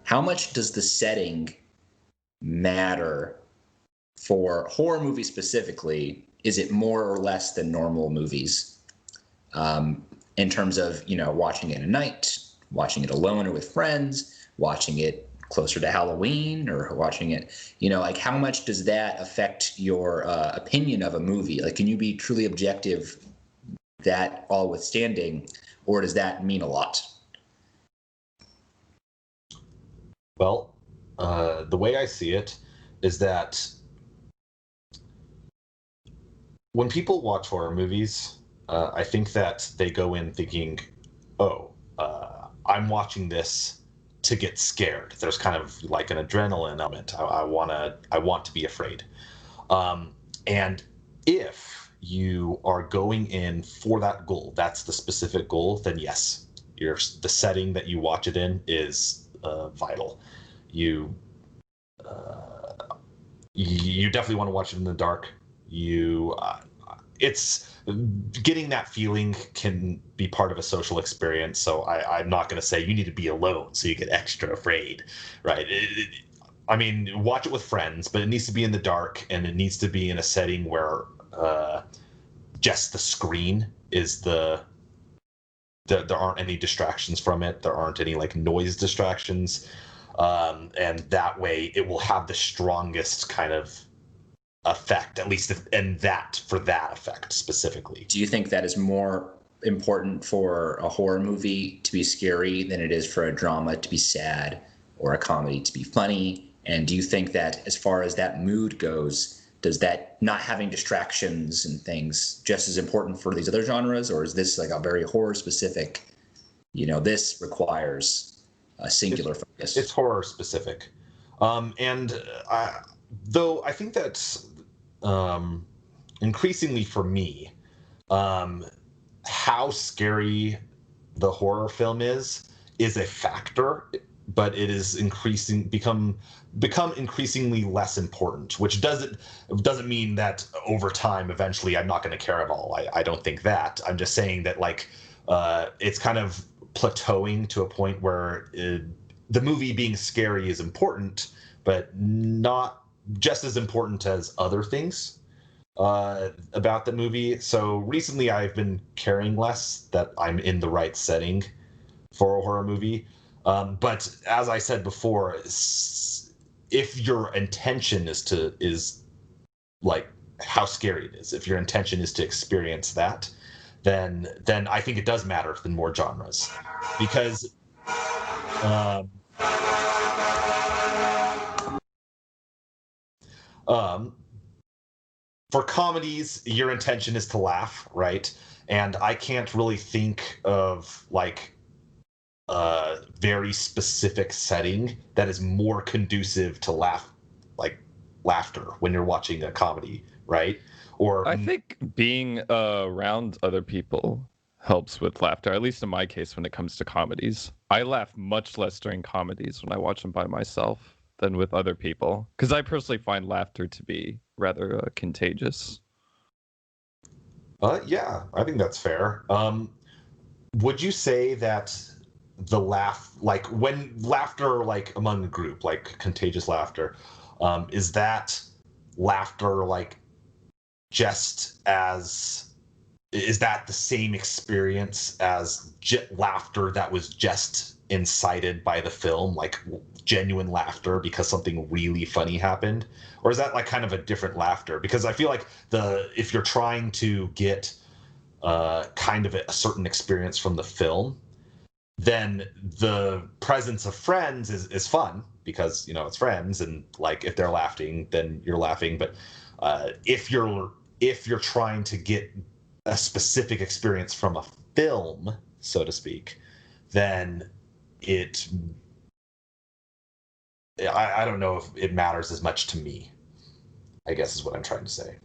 how much does the setting matter for horror movies specifically? Is it more or less than normal movies in terms of, watching it at night, watching it alone or with friends, watching it closer to Halloween, or watching it, like how much does that affect your opinion of a movie? Like, can you be truly objective, that all withstanding, or does that mean a lot? Well, the way I see it is that when people watch horror movies, I think that they go in thinking, oh, I'm watching this to get scared. There's kind of like an adrenaline element. I want to be afraid. And if you are going in for that goal, that's the specific goal, then yes, the setting that you watch it in is vital. You you definitely want to watch it in the dark. It's getting that feeling can be part of a social experience. So I'm not going to say you need to be alone so you get extra afraid, right? I mean, watch it with friends, but it needs to be in the dark, and it needs to be in a setting where just the screen is there aren't any distractions from it. There aren't any like noise distractions. And that way it will have the strongest kind of effect, at least for that effect specifically. Do you think that is more important for a horror movie to be scary than it is for a drama to be sad, or a comedy to be funny? And do you think that as far as that mood goes, does that not having distractions and things just as important for these other genres, or is this like a very horror specific, this requires a singular focus? It's horror specific. Though I think that increasingly for me, how scary the horror film is a factor, but it is become increasingly less important, which doesn't mean that over time eventually I'm not going to care at all. I don't think that. I'm just saying that it's kind of plateauing to a point where the movie being scary is important, but not just as important as other things about the movie. So recently I've been caring less that I'm in the right setting for a horror movie. But as I said before, if your intention is like how scary it is, if your intention is to experience that, then I think it does matter in more genres, because for comedies, your intention is to laugh, right? And I can't really think of like a very specific setting that is more conducive to laughter when you're watching a comedy, right? Or I think being around other people helps with laughter, at least in my case when it comes to comedies. I laugh much less during comedies when I watch them by myself than with other people, because I personally find laughter to be rather contagious. Yeah, I think that's fair. Would you say that the laugh, like when laughter, like among a group, like contagious laughter, is that laughter like just as is that the same experience as laughter that was just incited by the film, like genuine laughter because something really funny happened? Or is that like kind of a different laughter? Because I feel like if you're trying to get kind of a certain experience from the film, then the presence of friends is fun because it's friends, and like if they're laughing then you're laughing. But if you're trying to get a specific experience from a film, so to speak, then I don't know if it matters as much to me, I guess is what I'm trying to say.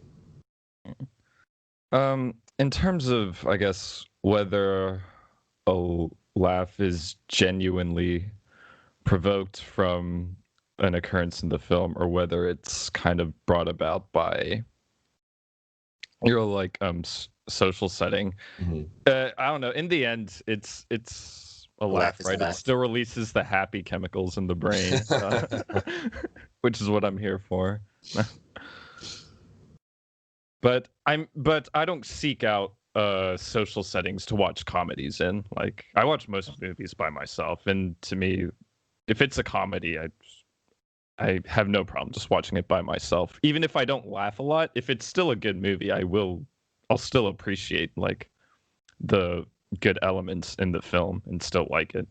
In terms of, I guess, whether a laugh is genuinely provoked from an occurrence in the film, or whether it's kind of brought about by social setting. Mm-hmm. I don't know. In the end, it's a Laugh laugh, is right? It laugh. still releases the happy chemicals in the brain, which is what I'm here for. But I don't seek out social settings to watch comedies in. Like I watch most movies by myself, and to me, if it's a comedy, I have no problem just watching it by myself. Even if I don't laugh a lot, if it's still a good movie, I'll still appreciate like the good elements in the film and still like it.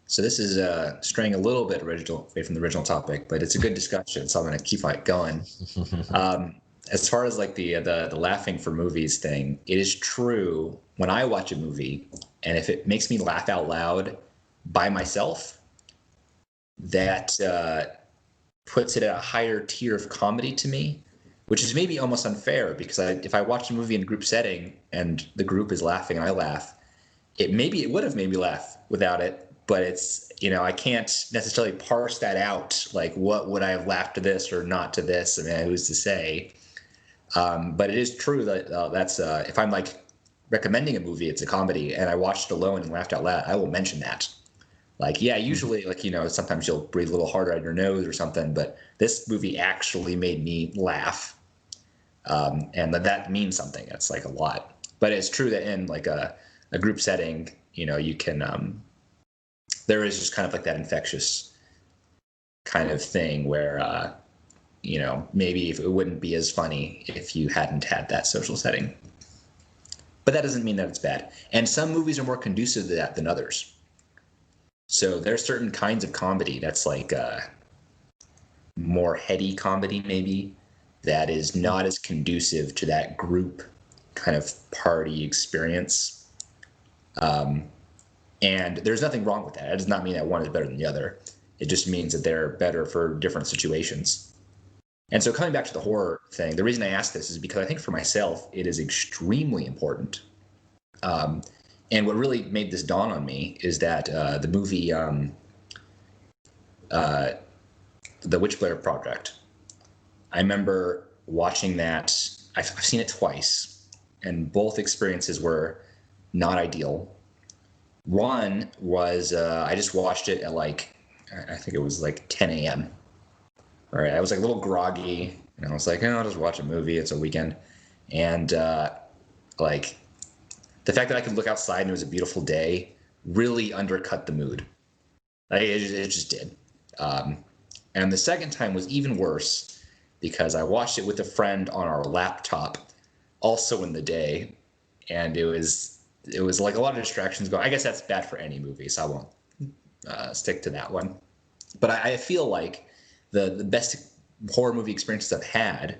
So this is straying a little bit away from the original topic, but it's a good discussion, so I'm going to keep it going. As far as like the laughing for movies thing, it is true when I watch a movie, and if it makes me laugh out loud by myself, that puts it at a higher tier of comedy to me, which is maybe almost unfair because if I watch a movie in a group setting and the group is laughing and I laugh, it would have made me laugh without it, but it's, I can't necessarily parse that out. Like, what would I have laughed to this or not to this? I mean, who's to say? But it is true that that's if I'm like recommending a movie, it's a comedy, and I watched it alone and laughed out loud, I will mention that. Like, yeah, usually, like, sometimes you'll breathe a little harder on your nose or something, but this movie actually made me laugh. And that means something. It's like a lot. But it's true that in like a group setting, you can, there is just kind of like that infectious kind of thing where, maybe if it wouldn't be as funny if you hadn't had that social setting. But that doesn't mean that it's bad. And some movies are more conducive to that than others. So there's certain kinds of comedy that's like more heady comedy, maybe, that is not as conducive to that group kind of party experience. And there's nothing wrong with that. It does not mean that one is better than the other. It just means that they're better for different situations. And so coming back to the horror thing, the reason I ask this is because I think for myself, it is extremely important. And what really made this dawn on me is that the movie, The Witchblade Project, I remember watching that. I've seen it twice, and both experiences were not ideal. One was I just watched it at like, I think it was like 10 a.m. All right, I was like a little groggy, and I was like, I'll just watch a movie. It's a weekend. And like the fact that I could look outside and it was a beautiful day really undercut the mood. Like, it just did. And the second time was even worse because I watched it with a friend on our laptop, also in the day, and it was like a lot of distractions going. I guess that's bad for any movie, so I won't stick to that one. But I feel like the best horror movie experiences I've had,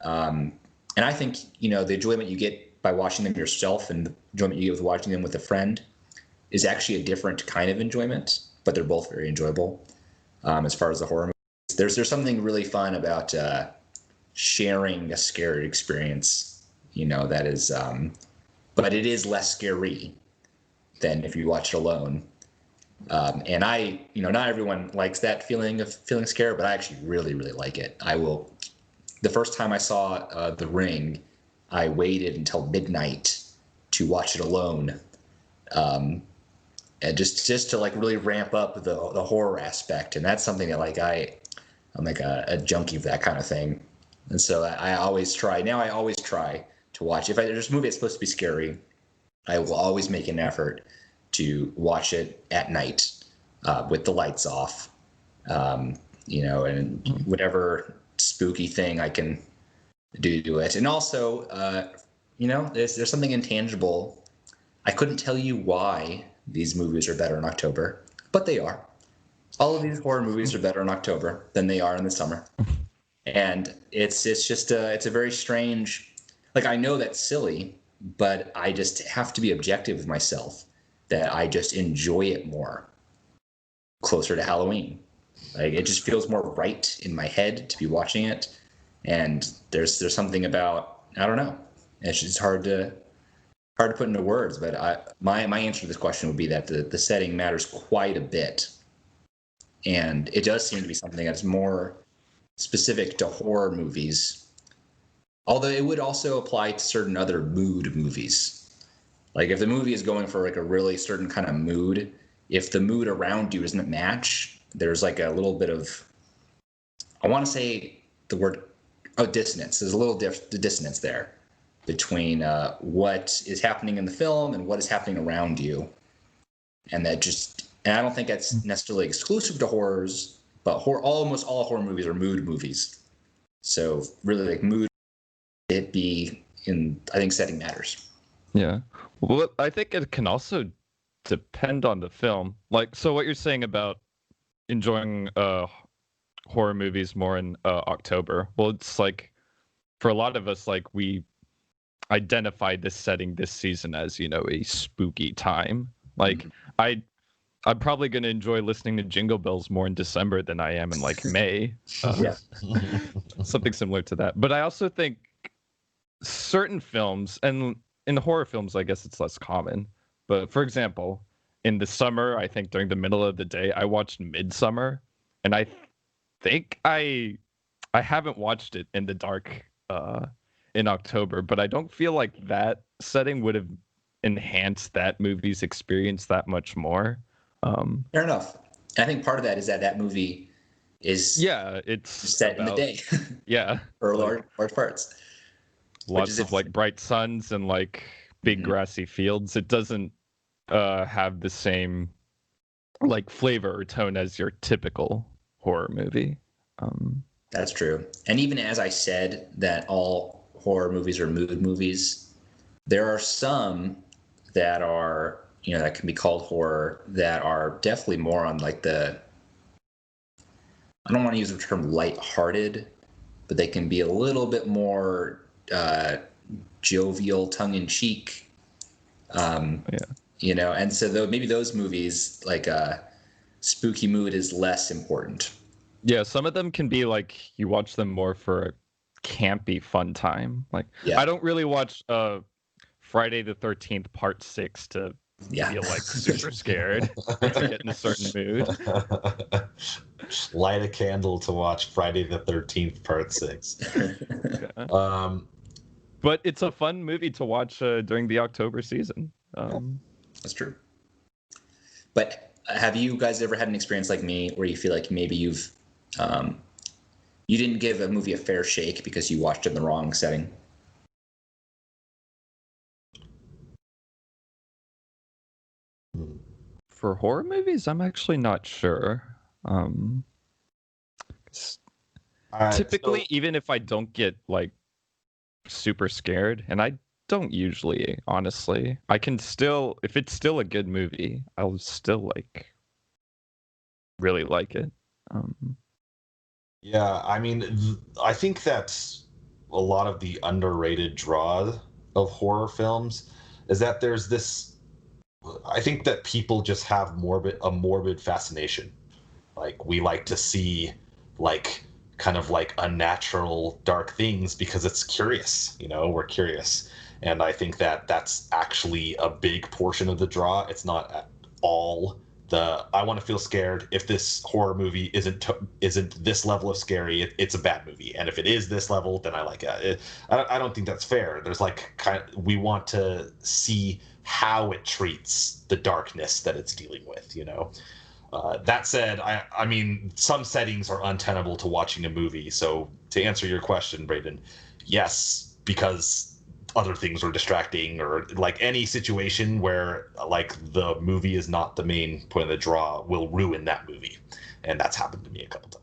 and I think the enjoyment you get by watching them yourself and the enjoyment you get with watching them with a friend is actually a different kind of enjoyment, but they're both very enjoyable. As far as the horror movies, there's something really fun about sharing a scary experience, that is, but it is less scary than if you watch it alone. And not everyone likes that feeling of feeling scared, but I actually really, really like it. The first time I saw The Ring, I waited until midnight to watch it alone, and just to like really ramp up the horror aspect. And that's something that like I'm like a junkie for that kind of thing. And so I always try to watch. If there's a movie that's supposed to be scary, I will always make an effort to watch it at night with the lights off, and whatever spooky thing I can do to it. And also, there's something intangible. I couldn't tell you why these movies are better in October, but they are. All of these horror movies are better in October than they are in the summer. And it's just it's a very strange, like, I know that's silly, but I just have to be objective with myself that I just enjoy it more closer to Halloween. Like, it just feels more right in my head to be watching it. And there's something about, I don't know. It's just hard to put into words, but my answer to this question would be that the setting matters quite a bit. And it does seem to be something that's more specific to horror movies, although it would also apply to certain other mood movies. Like if the movie is going for like a really certain kind of mood, if the mood around you doesn't match, there's like a little bit of, I want to say the word, dissonance. There's a little dissonance there between what is happening in the film and what is happening around you. And and I don't think that's necessarily exclusive to horrors, but almost all horror movies are mood movies. So really like mood, I think setting matters. Yeah. Well, I think it can also depend on the film. Like, so what you're saying about enjoying horror movies more in October. Well, it's like for a lot of us, like we identified this setting this season as, a spooky time. Like I'm probably going to enjoy listening to Jingle Bells more in December than I am in like May. Yeah. Something similar to that. But I also think certain films, and in horror films, I guess it's less common. But for example, in the summer, I think during the middle of the day, I watched Midsummer, and I think I haven't watched it in the dark in October, but I don't feel like that setting would have enhanced that movie's experience that much more. Fair enough. I think part of that is that movie is it's set in the day. Yeah. For large parts. Lots of like bright suns and like big grassy fields. It doesn't have the same like flavor or tone as your typical horror movie. That's true. And even as I said that all horror movies are mood movies, there are some that are, that can be called horror that are definitely more on like I don't want to use the term lighthearted, but they can be a little bit more jovial, tongue-in-cheek. And so maybe those movies, like spooky mood is less important. Yeah, some of them can be like you watch them more for a campy fun time. Like I don't really watch Friday the 13th Part 6 to feel like super scared to get in a certain mood. Light a candle to watch Friday the 13th Part 6. Yeah. But it's a fun movie to watch during the October season. That's true. But have you guys ever had an experience like me where you feel like maybe you didn't give a movie a fair shake because you watched it in the wrong setting? For horror movies, I'm actually not sure. Typically, even if I don't get like super scared, and I don't usually, honestly, I can still, if it's still a good movie, I'll still like really like it. Yeah, I mean, I think that's a lot of the underrated draw of horror films is that there's this. I think that people just have a morbid fascination. Like we like to see like kind of like unnatural dark things because it's curious, we're curious. And I think that that's actually a big portion of the draw. It's not at all I want to feel scared. If this horror movie isn't this level of scary, it's a bad movie. And if it is this level, then I like it. I don't think that's fair. There's like we want to see how it treats the darkness that it's dealing with. That said, I mean, some settings are untenable to watching a movie. So to answer your question, Brayden, yes, because other things are distracting, or like any situation where like the movie is not the main point of the draw will ruin that movie. And that's happened to me a couple times.